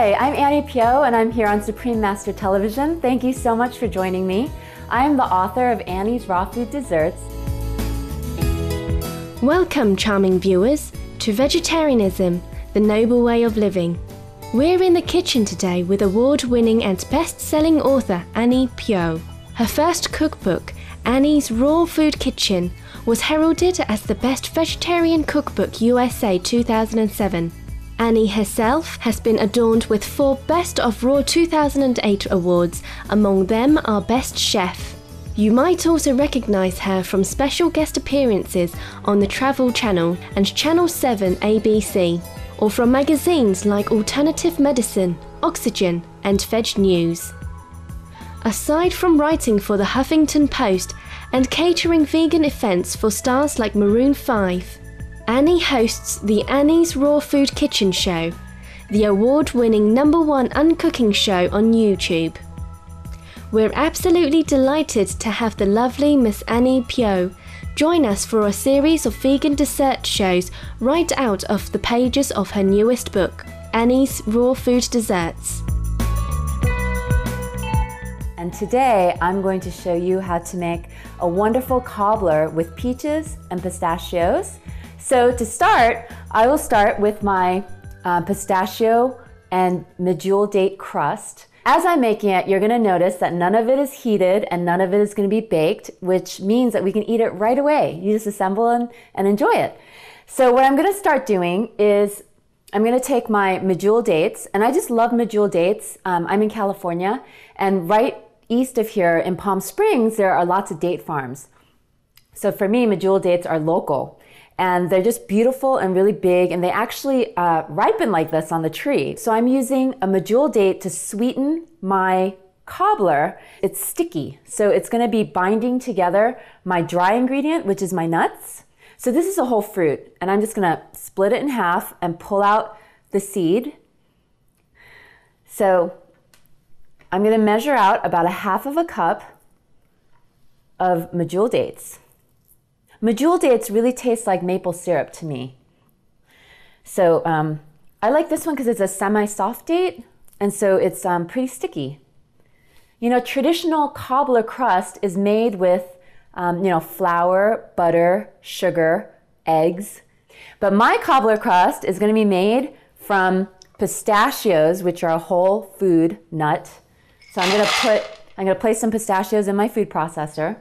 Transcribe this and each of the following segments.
Hi, I'm Annie Pio and I'm here on Supreme Master Television. Thank you so much for joining me. I am the author of Annie's Raw Food Desserts. Welcome, charming viewers, to Vegetarianism, the Noble Way of Living. We're in the kitchen today with award-winning and best-selling author Annie Pio. Her first cookbook, Annie's Raw Food Kitchen, was heralded as the Best Vegetarian Cookbook USA 2007. Annie herself has been adorned with 4 Best of Raw 2008 awards, among them are Best Chef. You might also recognize her from special guest appearances on the Travel Channel and Channel 7 ABC, or from magazines like Alternative Medicine, Oxygen, and Veg News. Aside from writing for the Huffington Post and catering vegan events for stars like Maroon 5, Annie hosts the Annie's Raw Food Kitchen Show, the award-winning #1 uncooking show on YouTube. We're absolutely delighted to have the lovely Miss Annie Pio join us for a series of vegan dessert shows right out of the pages of her newest book, Annie's Raw Food Desserts. And today I'm going to show you how to make a wonderful cobbler with peaches and pistachios. So to start, I will start with my pistachio and medjool date crust. As I'm making it, you're gonna notice that none of it is heated and none of it is gonna be baked, which means that we can eat it right away. You just assemble and enjoy it. So what I'm gonna start doing is I'm gonna take my medjool dates, and I just love medjool dates. I'm in California, and right east of here in Palm Springs, there are lots of date farms. So for me, medjool dates are local. And they're just beautiful and really big, and they actually ripen like this on the tree. So I'm using a medjool date to sweeten my cobbler. It's sticky, so it's gonna be binding together my dry ingredient, which is my nuts. So this is a whole fruit, and I'm just gonna split it in half and pull out the seed. So I'm gonna measure out about 1/2 cup of medjool dates. Medjool dates really taste like maple syrup to me. So I like this one because it's a semi-soft date, and so it's pretty sticky. You know, traditional cobbler crust is made with flour, butter, sugar, eggs. But my cobbler crust is going to be made from pistachios, which are a whole food nut. So I'm going to place some pistachios in my food processor.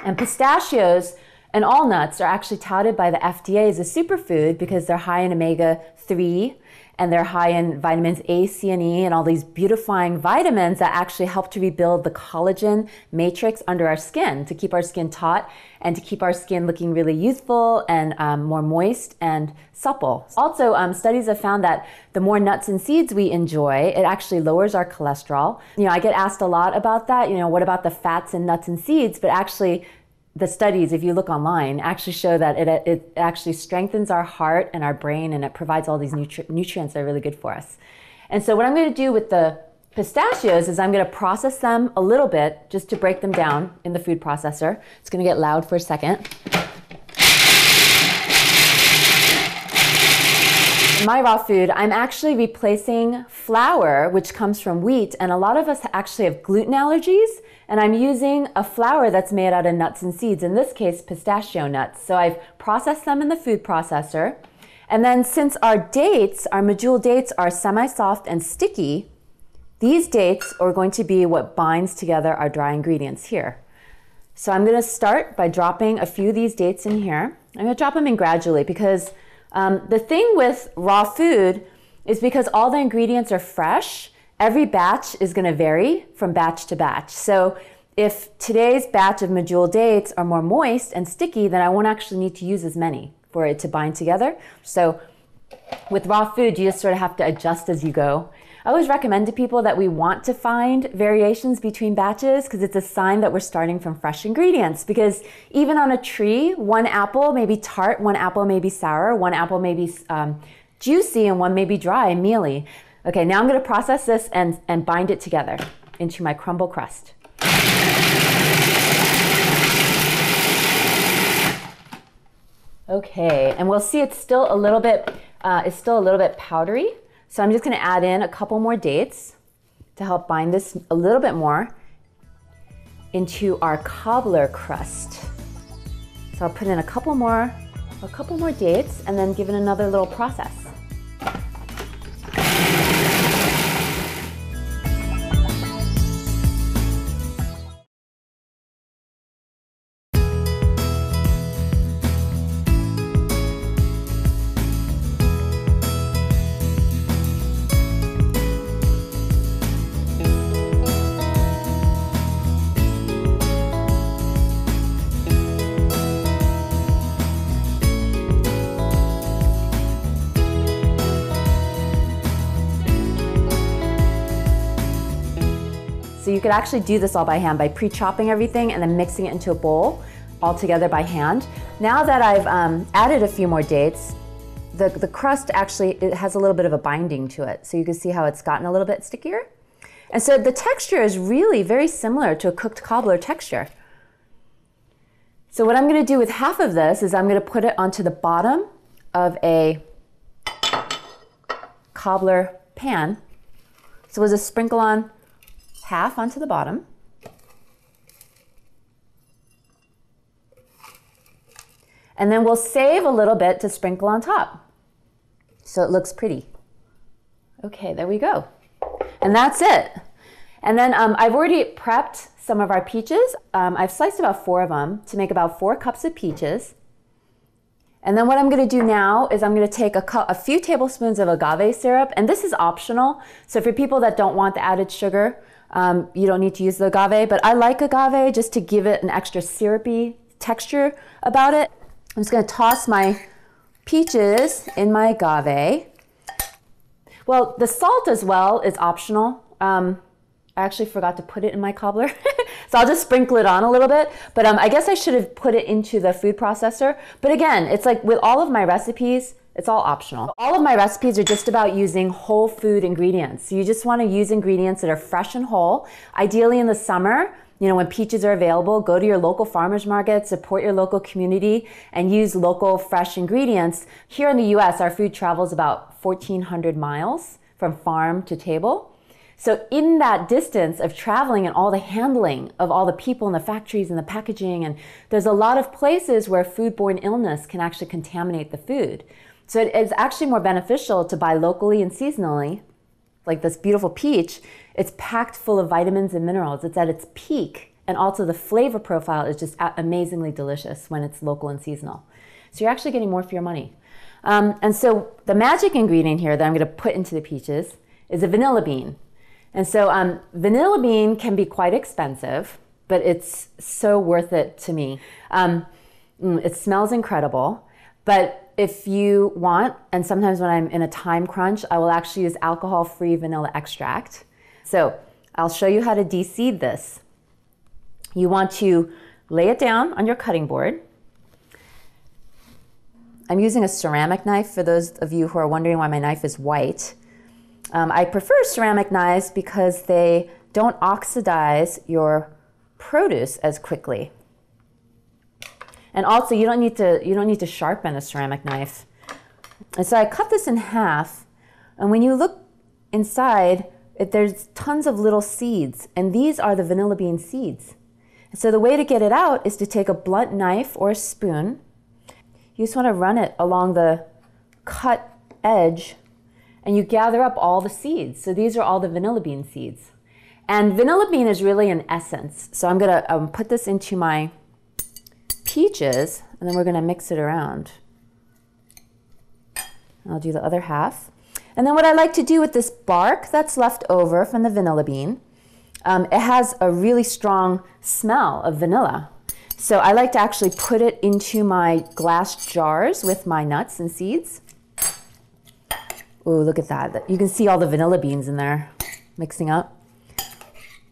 And pistachios and all nuts are actually touted by the FDA as a superfood because they're high in omega-3 and they're high in vitamins A, C, and E, and all these beautifying vitamins that actually help to rebuild the collagen matrix under our skin to keep our skin taut and to keep our skin looking really youthful and more moist and supple. Also, studies have found that the more nuts and seeds we enjoy, it actually lowers our cholesterol. You know, I get asked a lot about that, what about the fats in nuts and seeds? But actually, the studies, if you look online, actually show that it actually strengthens our heart and our brain, and it provides all these nutrients that are really good for us. And so what I'm going to do with the pistachios is I'm going to process them a little bit just to break them down in the food processor. It's going to get loud for a second. In my raw food, I'm actually replacing flour, which comes from wheat, and a lot of us actually have gluten allergies, and I'm using a flour that's made out of nuts and seeds, in this case, pistachio nuts. So I've processed them in the food processor. And then since our medjool dates are semi-soft and sticky, these dates are going to be what binds together our dry ingredients here. So I'm gonna start by dropping a few of these dates in here. I'm gonna drop them in gradually because the thing with raw food is because all the ingredients are fresh, every batch is going to vary from batch to batch. So if today's batch of medjool dates are more moist and sticky, then I won't actually need to use as many for it to bind together. So with raw food, you just sort of have to adjust as you go. I always recommend to people that we want to find variations between batches because it's a sign that we're starting from fresh ingredients. Because even on a tree, one apple may be tart, one apple may be sour, one apple may be juicy, and one may be dry and mealy. Okay, now I'm going to process this and bind it together into my crumble crust. Okay, and we'll see it's still a little bit powdery. So I'm just gonna add in a couple more dates to help bind this a little bit more into our cobbler crust. So I'll put in a couple more dates and then give it another little process. So you could actually do this all by hand by pre-chopping everything and then mixing it into a bowl all together by hand. Now that I've added a few more dates, the crust actually, it has a little bit of a binding to it. So you can see how it's gotten a little bit stickier. And so the texture is really very similar to a cooked cobbler texture. So what I'm gonna do with half of this is I'm gonna put it onto the bottom of a cobbler pan. So we'll just sprinkle on half onto the bottom. And then we'll save a little bit to sprinkle on top, so it looks pretty. Okay, there we go. And that's it. And then I've already prepped some of our peaches. I've sliced about 4 of them to make about 4 cups of peaches. And then what I'm gonna do now is I'm gonna take a few tablespoons of agave syrup, and this is optional. So for people that don't want the added sugar, you don't need to use the agave, but I like agave just to give it an extra syrupy texture about it. I'm just gonna toss my peaches in my agave. Well, the salt as well is optional. I actually forgot to put it in my cobbler, so I'll just sprinkle it on a little bit, but I guess I should have put it into the food processor. But again, it's like with all of my recipes, it's all optional. All of my recipes are just about using whole food ingredients. So you just want to use ingredients that are fresh and whole. Ideally in the summer, you know, when peaches are available, go to your local farmers market, support your local community, and use local fresh ingredients. Here in the US, our food travels about 1,400 miles from farm to table. So in that distance of traveling and all the handling of all the people in the factories and the packaging, and there's a lot of places where foodborne illness can actually contaminate the food. So it is actually more beneficial to buy locally and seasonally, like this beautiful peach. It's packed full of vitamins and minerals. It's at its peak, and also the flavor profile is just amazingly delicious when it's local and seasonal. So you're actually getting more for your money. And so the magic ingredient here that I'm gonna put into the peaches is a vanilla bean. And so vanilla bean can be quite expensive, but it's so worth it to me. It smells incredible. But if you want, and sometimes when I'm in a time crunch, I will actually use alcohol-free vanilla extract. So I'll show you how to de-seed this. You want to lay it down on your cutting board. I'm using a ceramic knife for those of you who are wondering why my knife is white. I prefer ceramic knives because they don't oxidize your produce as quickly. And also, you don't need to sharpen a ceramic knife. And so I cut this in half, and when you look inside, there's tons of little seeds, and these are the vanilla bean seeds. And so the way to get it out is to take a blunt knife or a spoon. You just want to run it along the cut edge, and you gather up all the seeds. So these are all the vanilla bean seeds. And vanilla bean is really an essence. So I'm gonna put this into my peaches, and then we're gonna mix it around. I'll do the other half. And then what I like to do with this bark that's left over from the vanilla bean, it has a really strong smell of vanilla. So I like to actually put it into my glass jars with my nuts and seeds. Oh, look at that. You can see all the vanilla beans in there mixing up.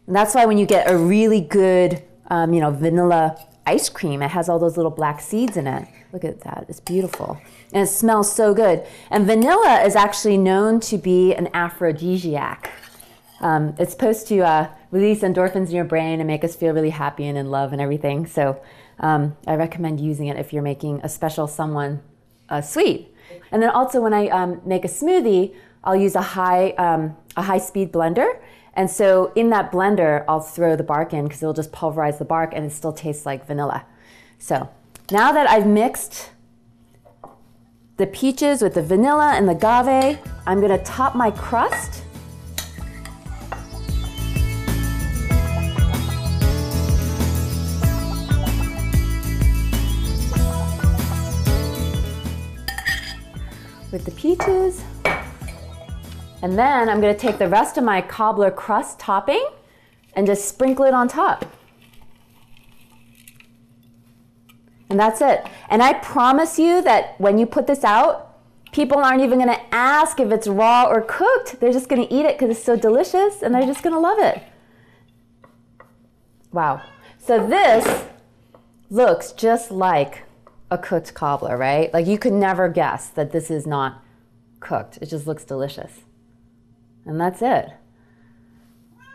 And that's why when you get a really good, vanilla ice cream, it has all those little black seeds in it. Look at that, it's beautiful. And it smells so good. And vanilla is actually known to be an aphrodisiac. It's supposed to release endorphins in your brain and make us feel really happy and in love and everything. So I recommend using it if you're making a special someone sweet. And then also when I make a smoothie, I'll use a high-speed blender. And so in that blender, I'll throw the bark in because it'll just pulverize the bark and it still tastes like vanilla. So now that I've mixed the peaches with the vanilla and the agave, I'm gonna top my crust. With the peaches. And then I'm gonna take the rest of my cobbler crust topping and just sprinkle it on top. And that's it. And I promise you that when you put this out, people aren't even gonna ask if it's raw or cooked. They're just gonna eat it because it's so delicious and they're just gonna love it. Wow. So this looks just like a cooked cobbler, right? Like you could never guess that this is not cooked. It just looks delicious. And that's it.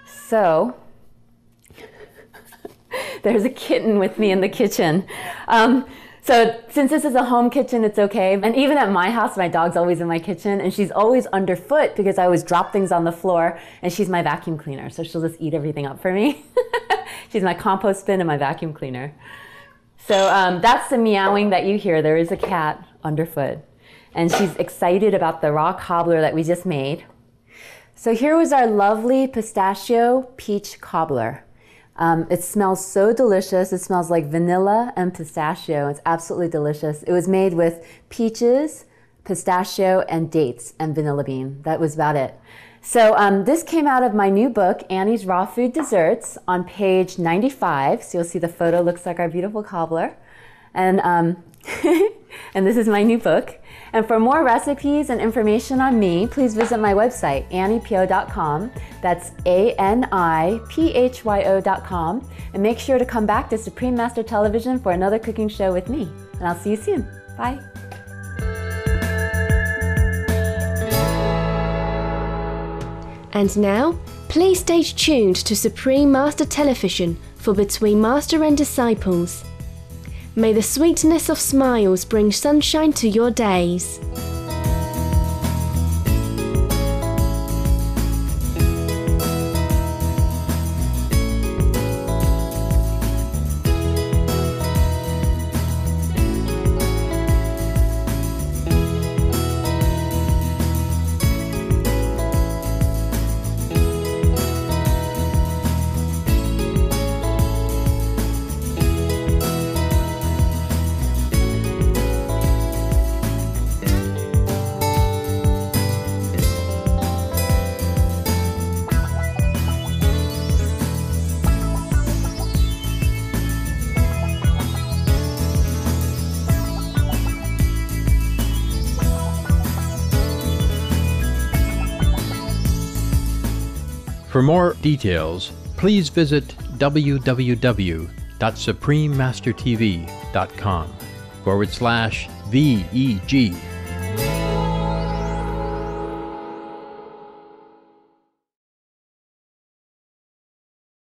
So, there's a kitten with me in the kitchen. So since this is a home kitchen, it's okay. And even at my house, my dog's always in my kitchen and she's always underfoot because I always drop things on the floor and she's my vacuum cleaner. So she'll just eat everything up for me. She's my compost bin and my vacuum cleaner. So that's the meowing that you hear. There is a cat underfoot and she's excited about the raw cobbler that we just made. So here was our lovely pistachio peach cobbler. It smells so delicious. It smells like vanilla and pistachio. It's absolutely delicious. It was made with peaches, pistachio, and dates and vanilla bean. That was about it. So this came out of my new book, Annie's Raw Food Desserts, on page 95. So you'll see the photo looks like our beautiful cobbler. And, and this is my new book. And for more recipes and information on me, please visit my website, anniepyo.com. That's ANIPHYO.com. And make sure to come back to Supreme Master Television for another cooking show with me. And I'll see you soon. Bye. And now, please stay tuned to Supreme Master Television for Between Master and Disciples. May the sweetness of smiles bring sunshine to your days. For more details, please visit www.suprememastertv.com/VEG.